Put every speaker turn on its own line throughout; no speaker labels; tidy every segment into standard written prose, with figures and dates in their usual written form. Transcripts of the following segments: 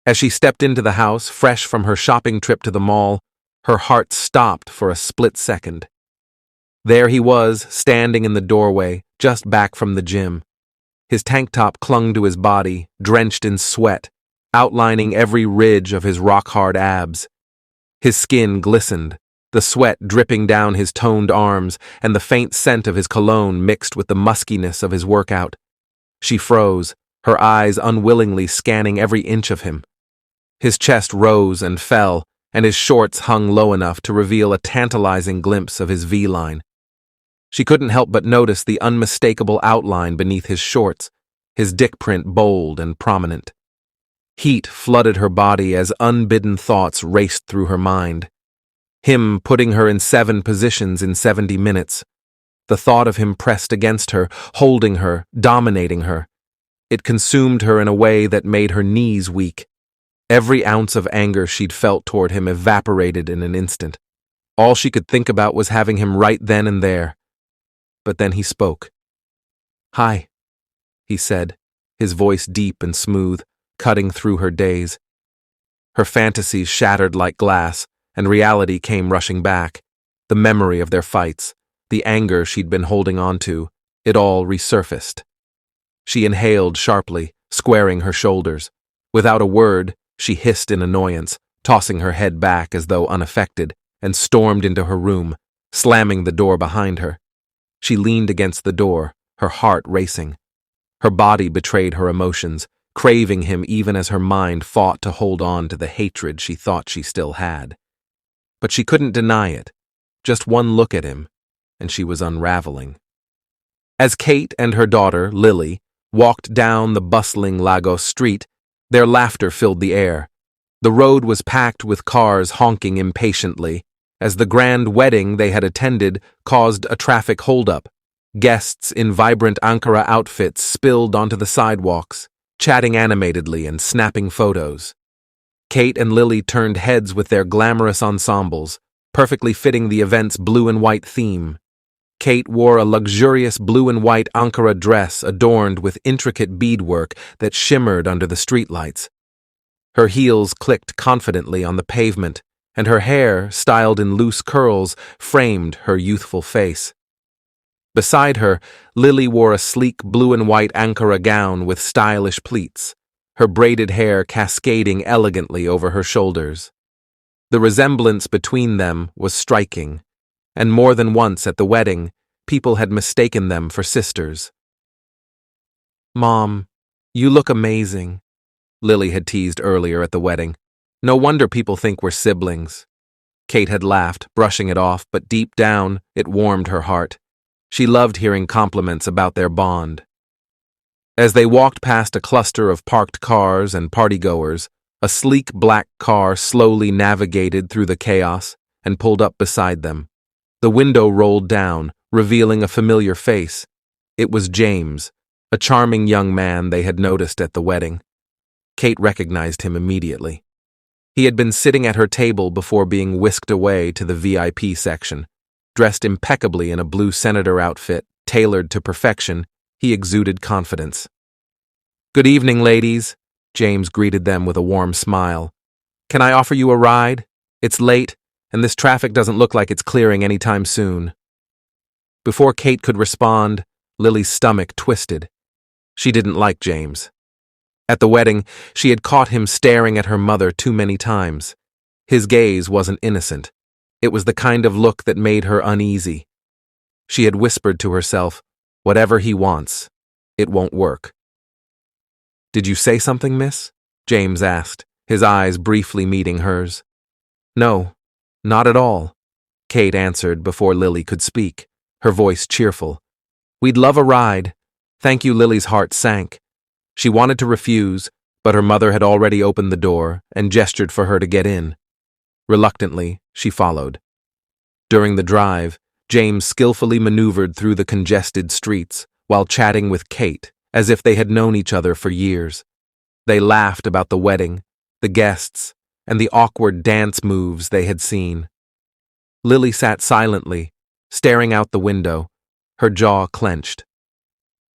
As she stepped into the house, fresh from her shopping trip to the mall, her heart stopped for a split second. There he was, standing in the doorway, just back from the gym. His tank top clung to his body, drenched in sweat, outlining every ridge of his rock-hard abs. His skin glistened, the sweat dripping down his toned arms, and the faint scent of his cologne mixed with the muskiness of his workout. She froze, her eyes unwillingly scanning every inch of him. His chest rose and fell, and his shorts hung low enough to reveal a tantalizing glimpse of his V-line. She couldn't help but notice the unmistakable outline beneath his shorts, his dick print bold and prominent. Heat flooded her body as unbidden thoughts raced through her mind. Him putting her in 7 positions in 70 minutes. The thought of him pressed against her, holding her, dominating her. It consumed her in a way that made her knees weak. Every ounce of anger she'd felt toward him evaporated in an instant. All she could think about was having him right then and there. But then he spoke. "Hi," he said, his voice deep and smooth, cutting through her daze. Her fantasies shattered like glass, and reality came rushing back. The memory of their fights, the anger she'd been holding on to, it all resurfaced. She inhaled sharply, squaring her shoulders. Without a word, she hissed in annoyance, tossing her head back as though unaffected, and stormed into her room, slamming the door behind her. She leaned against the door, her heart racing. Her body betrayed her emotions, craving him even as her mind fought to hold on to the hatred she thought she still had. But she couldn't deny it. Just one look at him, and she was unraveling. As Kate and her daughter, Lily, walked down the bustling Lagos street, their laughter filled the air. The road was packed with cars honking impatiently, as the grand wedding they had attended caused a traffic holdup. Guests in vibrant Ankara outfits spilled onto the sidewalks, chatting animatedly and snapping photos. Kate and Lily turned heads with their glamorous ensembles, perfectly fitting the event's blue and white theme. Kate wore a luxurious blue and white Ankara dress adorned with intricate beadwork that shimmered under the streetlights. Her heels clicked confidently on the pavement, and her hair, styled in loose curls, framed her youthful face. Beside her, Lily wore a sleek blue and white Ankara gown with stylish pleats, her braided hair cascading elegantly over her shoulders. The resemblance between them was striking, and more than once at the wedding, people had mistaken them for sisters. "Mom, you look amazing," Lily had teased earlier at the wedding. "No wonder people think we're siblings." Kate had laughed, brushing it off, but deep down, it warmed her heart. She loved hearing compliments about their bond. As they walked past a cluster of parked cars and partygoers, a sleek black car slowly navigated through the chaos and pulled up beside them. The window rolled down, revealing a familiar face. It was James, a charming young man they had noticed at the wedding. Kate recognized him immediately. He had been sitting at her table before being whisked away to the VIP section. Dressed impeccably in a blue senator outfit, tailored to perfection, he exuded confidence. "Good evening, ladies," James greeted them with a warm smile. "Can I offer you a ride? It's late, and this traffic doesn't look like it's clearing anytime soon." Before Kate could respond, Lily's stomach twisted. She didn't like James. At the wedding, she had caught him staring at her mother too many times. His gaze wasn't innocent. It was the kind of look that made her uneasy. She had whispered to herself, "Whatever he wants, it won't work." "Did you say something, miss?" James asked, his eyes briefly meeting hers. "No, not at all," Kate answered before Lily could speak, her voice cheerful. "We'd love a ride." Thank you. Lily's heart sank. She wanted to refuse, but her mother had already opened the door and gestured for her to get in. Reluctantly, she followed. During the drive, James skillfully maneuvered through the congested streets while chatting with Kate as if they had known each other for years. They laughed about the wedding, the guests, and the awkward dance moves they had seen. Lily sat silently, staring out the window, her jaw clenched.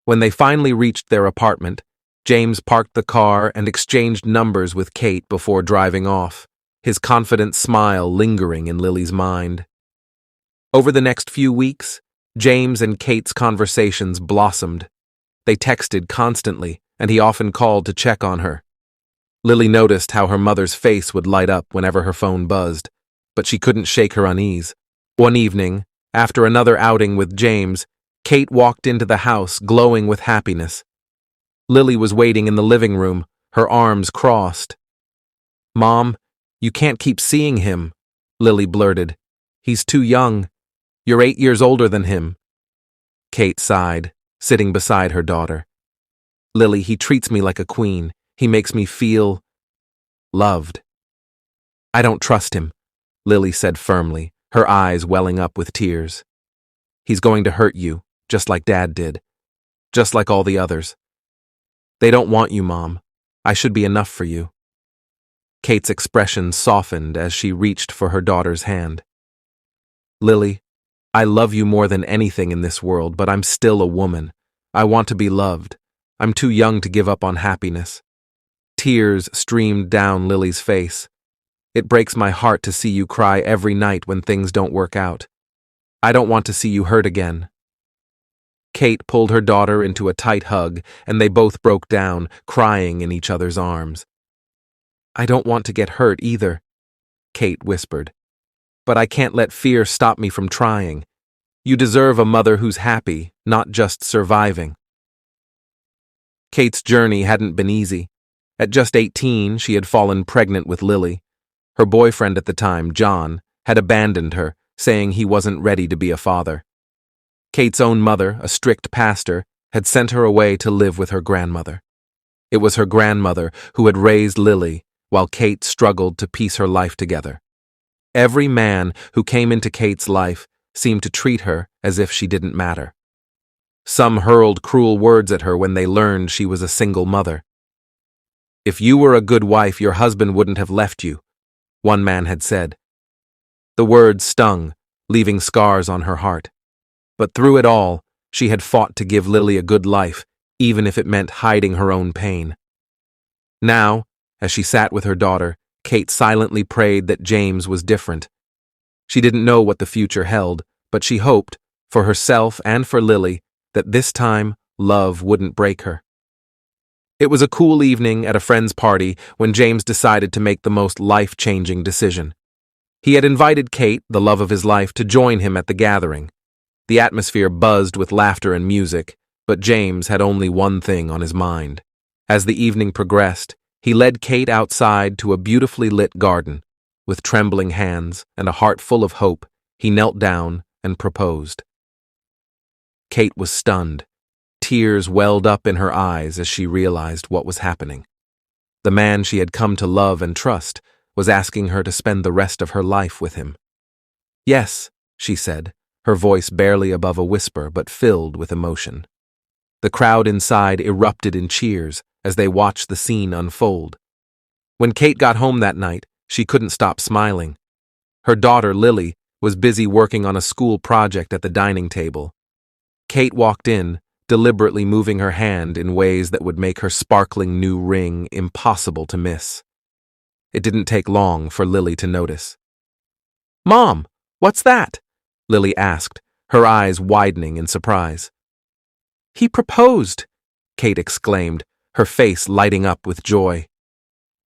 When they finally reached their apartment, James parked the car and exchanged numbers with Kate before driving off, his confident smile lingering in Lily's mind. Over the next few weeks, James and Kate's conversations blossomed. They texted constantly, and he often called to check on her. Lily noticed how her mother's face would light up whenever her phone buzzed, but she couldn't shake her unease. One evening, after another outing with James, Kate walked into the house glowing with happiness. Lily was waiting in the living room, her arms crossed. "Mom, you can't keep seeing him," Lily blurted. "He's too young. You're 8 years older than him." Kate sighed, sitting beside her daughter. "Lily, he treats me like a queen. He makes me feel loved." "I don't trust him," Lily said firmly, her eyes welling up with tears. "He's going to hurt you, just like Dad did. Just like all the others. They don't want you, Mom. I should be enough for you." Kate's expression softened as she reached for her daughter's hand. "Lily, I love you more than anything in this world, but I'm still a woman. I want to be loved. I'm too young to give up on happiness." Tears streamed down Lily's face. "It breaks my heart to see you cry every night when things don't work out. I don't want to see you hurt again." Kate pulled her daughter into a tight hug, and they both broke down, crying in each other's arms. "I don't want to get hurt either," Kate whispered. "But I can't let fear stop me from trying. You deserve a mother who's happy, not just surviving." Kate's journey hadn't been easy. At just 18, she had fallen pregnant with Lily. Her boyfriend at the time, John, had abandoned her, saying he wasn't ready to be a father. Kate's own mother, a strict pastor, had sent her away to live with her grandmother. It was her grandmother who had raised Lily, while Kate struggled to piece her life together. Every man who came into Kate's life seemed to treat her as if she didn't matter. Some hurled cruel words at her when they learned she was a single mother. "If you were a good wife, your husband wouldn't have left you," one man had said. The words stung, leaving scars on her heart. But through it all, she had fought to give Lily a good life, even if it meant hiding her own pain. Now, as she sat with her daughter, Kate silently prayed that James was different. She didn't know what the future held, but she hoped, for herself and for Lily, that this time love wouldn't break her. It was a cool evening at a friend's party when James decided to make the most life-changing decision. He had invited Kate, the love of his life, to join him at the gathering. The atmosphere buzzed with laughter and music, but James had only one thing on his mind. As the evening progressed, he led Kate outside to a beautifully lit garden. With trembling hands and a heart full of hope, he knelt down and proposed. Kate was stunned. Tears welled up in her eyes as she realized what was happening. The man she had come to love and trust was asking her to spend the rest of her life with him. "Yes," she said, her voice barely above a whisper but filled with emotion. The crowd inside erupted in cheers as they watched the scene unfold. When Kate got home that night, she couldn't stop smiling. Her daughter, Lily, was busy working on a school project at the dining table. Kate walked in, deliberately moving her hand in ways that would make her sparkling new ring impossible to miss. It didn't take long for Lily to notice. "Mom, what's that?" Lily asked, her eyes widening in surprise. "He proposed," Kate exclaimed, her face lighting up with joy.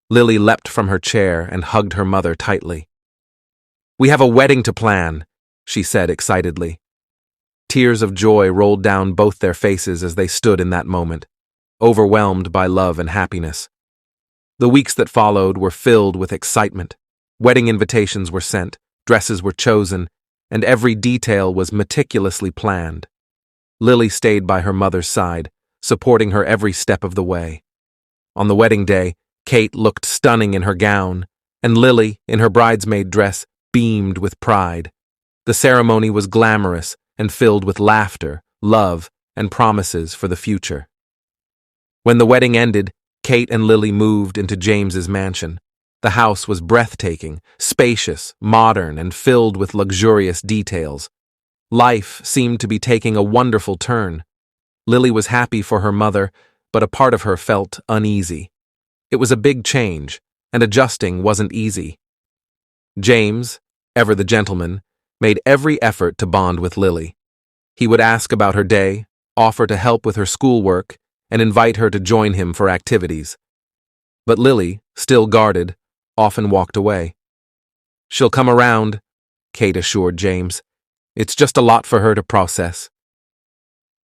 Lily leapt from her chair and hugged her mother tightly. "We have a wedding to plan," she said excitedly. Tears of joy rolled down both their faces as they stood in that moment, overwhelmed by love and happiness. The weeks that followed were filled with excitement. Wedding invitations were sent, dresses were chosen, and every detail was meticulously planned. Lily stayed by her mother's side, supporting her every step of the way. On the wedding day, Kate looked stunning in her gown, and Lily, in her bridesmaid dress, beamed with pride. The ceremony was glamorous and filled with laughter, love, and promises for the future. When the wedding ended, Kate and Lily moved into James's mansion. The house was breathtaking, spacious, modern, and filled with luxurious details. Life seemed to be taking a wonderful turn. Lily was happy for her mother, but a part of her felt uneasy. It was a big change, and adjusting wasn't easy. James, ever the gentleman, made every effort to bond with Lily. He would ask about her day, offer to help with her schoolwork, and invite her to join him for activities. But Lily, still guarded, often walked away. "She'll come around," Kate assured James. "It's just a lot for her to process."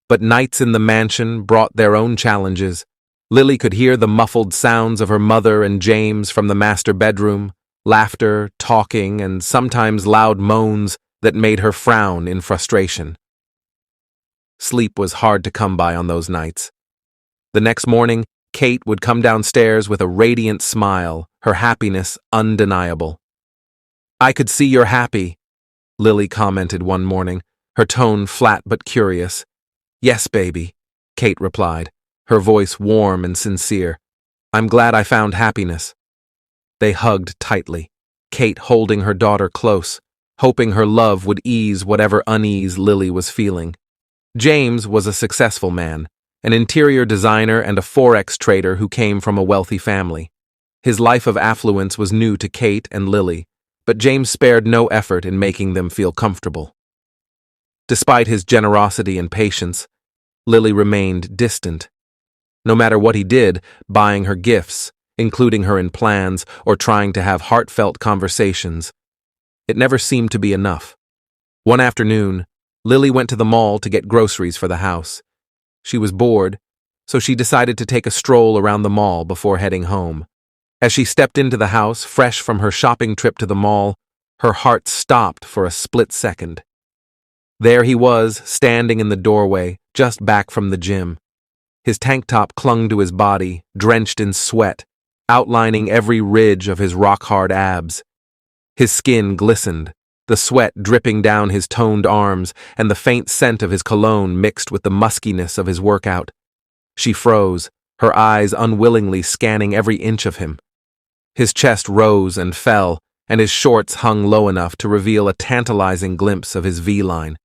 But nights in the mansion brought their own challenges. Lily could hear the muffled sounds of her mother and James from the master bedroom, laughter, talking, and sometimes loud moans that made her frown in frustration. Sleep was hard to come by on those nights. The next morning, Kate would come downstairs with a radiant smile, her happiness undeniable. "I could see you're happy," Lily commented one morning, her tone flat but curious. "Yes, baby," Kate replied, her voice warm and sincere. "I'm glad I found happiness." They hugged tightly, Kate holding her daughter close, hoping her love would ease whatever unease Lily was feeling. James was a successful man, an interior designer and a forex trader who came from a wealthy family. His life of affluence was new to Kate and Lily, but James spared no effort in making them feel comfortable. Despite his generosity and patience, Lily remained distant. No matter what he did, buying her gifts, including her in plans, or trying to have heartfelt conversations, it never seemed to be enough. One afternoon, Lily went to the mall to get groceries for the house. She was bored, so she decided to take a stroll around the mall before heading home. As she stepped into the house, fresh from her shopping trip to the mall, her heart stopped for a split second. There he was, standing in the doorway, just back from the gym. His tank top clung to his body, drenched in sweat, outlining every ridge of his rock-hard abs. His skin glistened, the sweat dripping down his toned arms, and the faint scent of his cologne mixed with the muskiness of his workout. She froze, her eyes unwillingly scanning every inch of him. His chest rose and fell, and his shorts hung low enough to reveal a tantalizing glimpse of his V-line.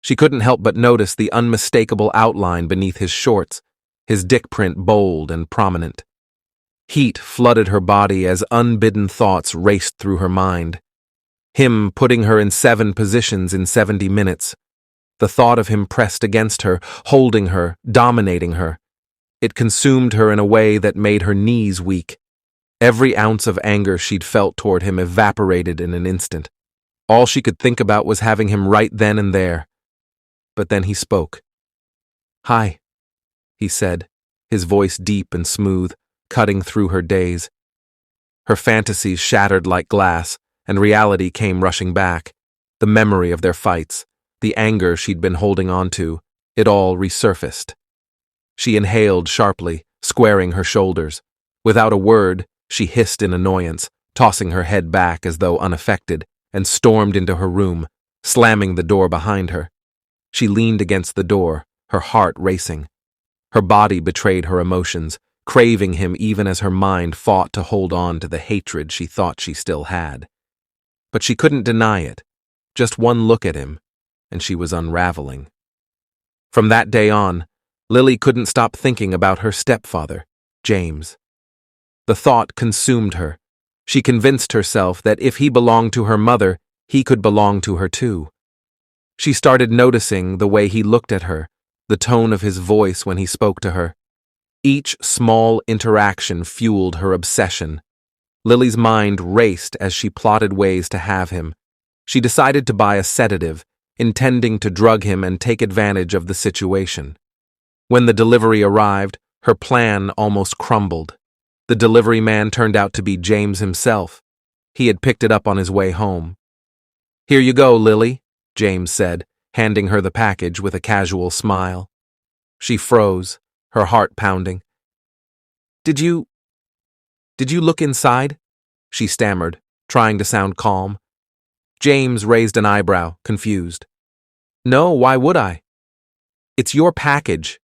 She couldn't help but notice the unmistakable outline beneath his shorts, his dick print bold and prominent. Heat flooded her body as unbidden thoughts raced through her mind. Him putting her in 7 positions in 70 minutes. The thought of him pressed against her, holding her, dominating her. It consumed her in a way that made her knees weak. Every ounce of anger she'd felt toward him evaporated in an instant. All she could think about was having him right then and there. But then he spoke. "Hi," he said, his voice deep and smooth, cutting through her daze. Her fantasies shattered like glass, and reality came rushing back. The memory of their fights, the anger she'd been holding on to, it all resurfaced. She inhaled sharply, squaring her shoulders. Without a word, she hissed in annoyance, tossing her head back as though unaffected, and stormed into her room, slamming the door behind her. She leaned against the door, her heart racing. Her body betrayed her emotions, craving him even as her mind fought to hold on to the hatred she thought she still had. But she couldn't deny it. Just one look at him, and she was unraveling. From that day on, Lily couldn't stop thinking about her stepfather, James. The thought consumed her. She convinced herself that if he belonged to her mother, he could belong to her too. She started noticing the way he looked at her, the tone of his voice when he spoke to her. Each small interaction fueled her obsession. Lily's mind raced as she plotted ways to have him. She decided to buy a sedative, intending to drug him and take advantage of the situation. When the delivery arrived, her plan almost crumbled. The delivery man turned out to be James himself. He had picked it up on his way home. "Here you go, Lily," James said, handing her the package with a casual smile. She froze, her heart pounding. Did you look inside?" she stammered, trying to sound calm. James raised an eyebrow, confused. "No, why would I?" "It's your package."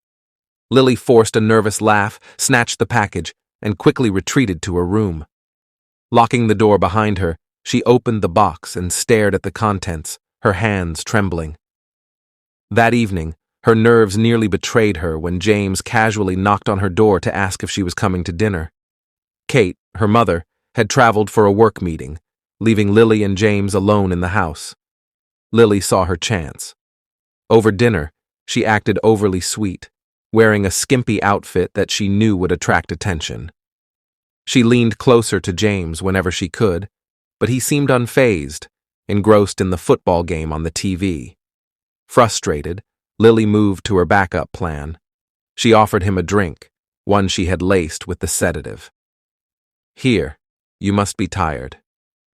Lily forced a nervous laugh, snatched the package, and quickly retreated to her room. Locking the door behind her, she opened the box and stared at the contents, her hands trembling. That evening, Her nerves nearly betrayed her when James casually knocked on her door to ask if she was coming to dinner. Kate, her mother, had traveled for a work meeting, leaving Lily and James alone in the house. Lily saw her chance. Over dinner, she acted overly sweet, wearing a skimpy outfit that she knew would attract attention. She leaned closer to James whenever she could, but he seemed unfazed, engrossed in the football game on the TV. Frustrated, Lily moved to her backup plan. She offered him a drink, one she had laced with the sedative. "Here, you must be tired.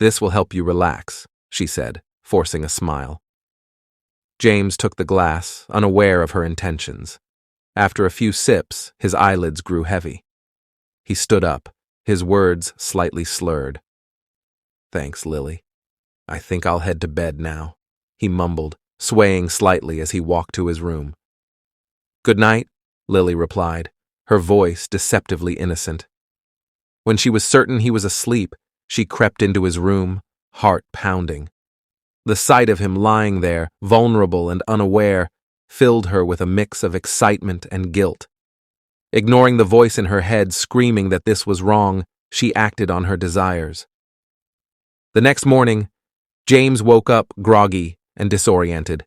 This will help you relax," she said, forcing a smile. James took the glass, unaware of her intentions. After a few sips, his eyelids grew heavy. He stood up, his words slightly slurred. "Thanks, Lily. I think I'll head to bed now," he mumbled, swaying slightly as he walked to his room. "Good night," Lily replied, her voice deceptively innocent. When she was certain he was asleep, she crept into his room, heart pounding. The sight of him lying there, vulnerable and unaware, filled her with a mix of excitement and guilt. Ignoring the voice in her head screaming that this was wrong, she acted on her desires. The next morning, James woke up groggy and disoriented.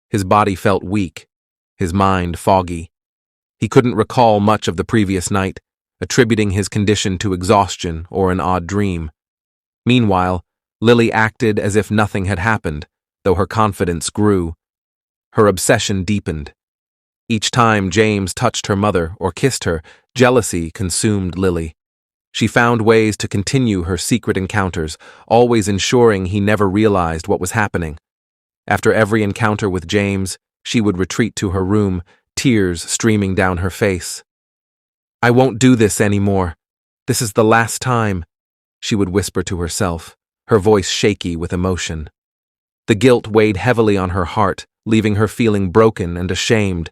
His body felt weak, his mind foggy. He couldn't recall much of the previous night, attributing his condition to exhaustion or an odd dream. Meanwhile, Lily acted as if nothing had happened, though her confidence grew. Her obsession deepened. Each time James touched her mother or kissed her, jealousy consumed Lily. She found ways to continue her secret encounters, always ensuring he never realized what was happening. After every encounter with James, she would retreat to her room, tears streaming down her face. "I won't do this anymore. This is the last time," she would whisper to herself, her voice shaky with emotion. The guilt weighed heavily on her heart, leaving her feeling broken and ashamed.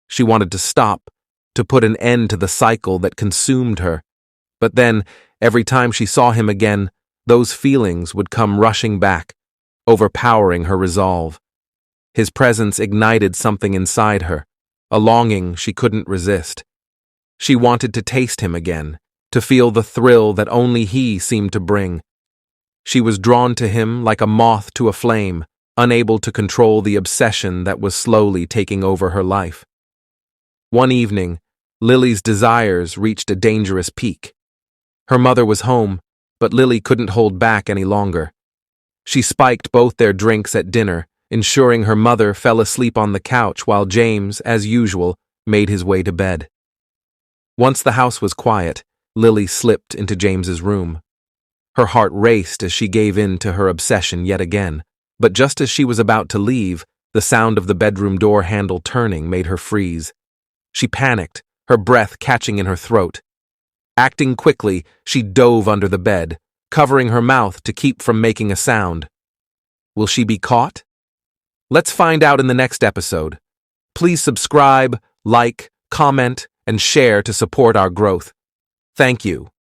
She wanted to stop, to put an end to the cycle that consumed her. But then, every time she saw him again, those feelings would come rushing back, overpowering her resolve. His presence ignited something inside her, a longing she couldn't resist. She wanted to taste him again, to feel the thrill that only he seemed to bring. She was drawn to him like a moth to a flame, unable to control the obsession that was slowly taking over her life. One evening, Lily's desires reached a dangerous peak. Her mother was home, but Lily couldn't hold back any longer. She spiked both their drinks at dinner, ensuring her mother fell asleep on the couch while James, as usual, made his way to bed. Once the house was quiet, Lily slipped into James's room. Her heart raced as she gave in to her obsession yet again, but just as she was about to leave, the sound of the bedroom door handle turning made her freeze. She panicked, her breath catching in her throat. Acting quickly, she dove under the bed, covering her mouth to keep from making a sound. Will she be caught? Let's find out in the next episode. Please subscribe, like, comment, and share to support our growth. Thank you.